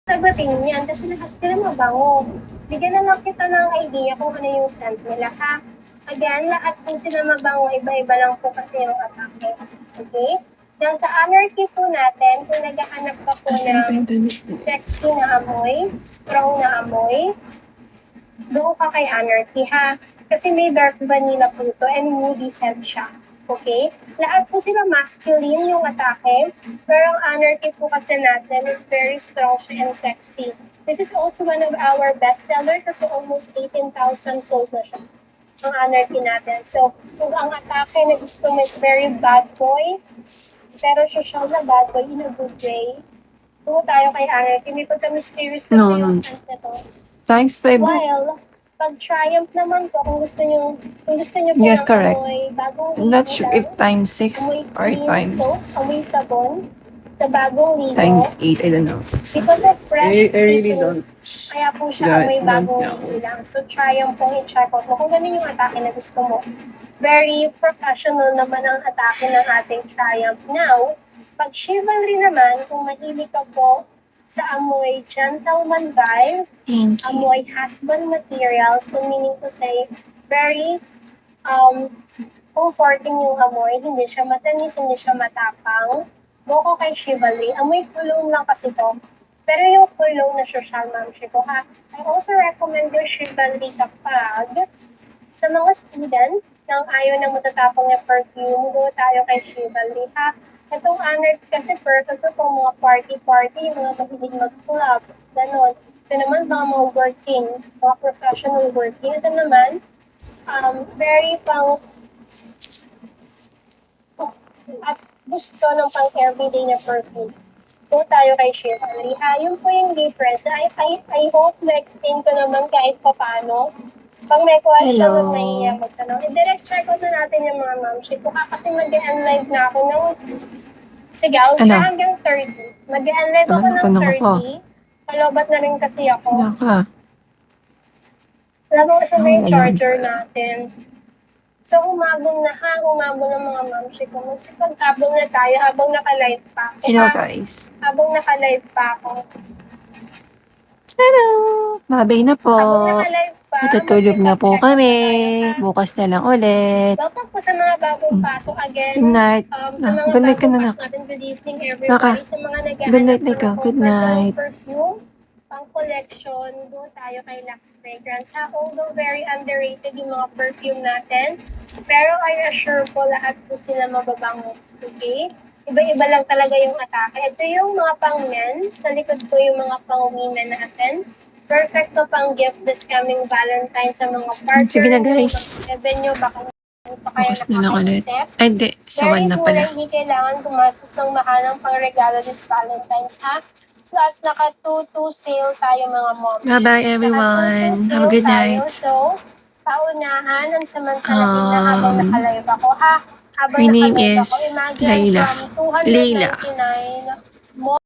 sagutin yan kasi lahat sila mabango. Bigyan na lang kita ng idea kung ano yung scent nila, ha? Again, lahat po sila mabango, iba-iba lang po kasi yung atake. Okay? Now, sa anarchy po natin, kung naghahanap ka po ng sexy na amoy, strong na amoy, doon ka kay anarchy, ha? Kasi may dark vanilla po ito and moody scent siya. Okay? Lahat po sila masculine yung atake, pero ang anarchy po kasi natin is very strong and sexy. This is also one of our bestseller kasi almost 18,000 sold na siya ang anarchy natin. So, kung ang atake na gusto mo is very bad boy, pero social na bad boy in a good way, tumo tayo kay anarchy. May pagka-mysterious kasi yung scent na to. Thanks, babe. While, pag Triumph naman po, kung gusto nyo po Yes, ng correct. amoy bagong I'm not ligo sure lang, if times 6 amoy or clean soap, times amoy sabon, sa bagong ligo, times 8. I don't know. because of fresh I really seasons, kaya po siya amoy bagong ligo lang. So, Triumph po i-check out mo kung ganun yung atake na gusto mo. Very professional naman ang atake ng ating Triumph. Now, pag chivalry naman, kung mahilig ka po sa amoy gentleman vibe, Thank you. amoy husband material, so meaning to say, very comforting yung amoy, hindi siya matamis, hindi siya matapang. Go ko kay Chivalry. Amoy kulong lang kasi to. Pero yung kulong na social mamshi ko, ha? I also recommend yung Chivalry kapag sa mga student nang ayaw na matatapang na perfume, go tayo kay Chivalry, ha? Itong honor kasi perfect to pong mga party-party, yung mga mahilig mag-club, ganon. Ito naman mga working, mga professional working. Ito naman, very pang at gusto ng pang everyday na perfume. Kung tayo kay Chivalry, yun po yung difference. I hope na-explain ko naman kahit pa paano. Pag may question Hello. at may magtanong, i-direct check out na natin yung mga mamship ko. Kasi mag-end live na ako ng sige, I'll try hanggang 30. Mag-end live ako ng 30. Palobat na rin kasi ako. Alam mo kasi may charger natin. So, umabong na umabong ng mga mamship ko. Magsipag-abong na tayo habang naka-live pa ako. Hello, guys. Habang naka-live pa ako. Hello. Babay na po. Habang naka-live pa. Matutulog na po kami. Bukas na lang ulit. Welcome po sa mga bagong pasok again. Good night. Sa mga Good night ka bagong na, pasok natin, good evening everybody. Sa mga Good night, nag-aanap Nika. ng Good personal night. perfume, pang collection, doon tayo kay Lux Fragrance. Although very underrated yung mga perfume natin, pero I assure po lahat po sila mababango. Okay? Iba-iba lang talaga yung atake. Ito yung mga pang men. Sa likod po yung mga pang women natin. Perfect to pang gift this coming Valentine sa mga partner. Sige na, guys. Mga nyo, baka Bukas na lang ulit. Ay, hindi. Sa 1 na pala. Hindi kailangan gumastos ng mahalang pang regalo this Valentine's, ha? Plus, naka 2-2 sale tayo mga mom. Bye-bye, everyone. Have a good night. So, paunahan ang samantalahin na habang nakalive ako, ha? Habang My name nakalive is ako, imagine Layla. from 299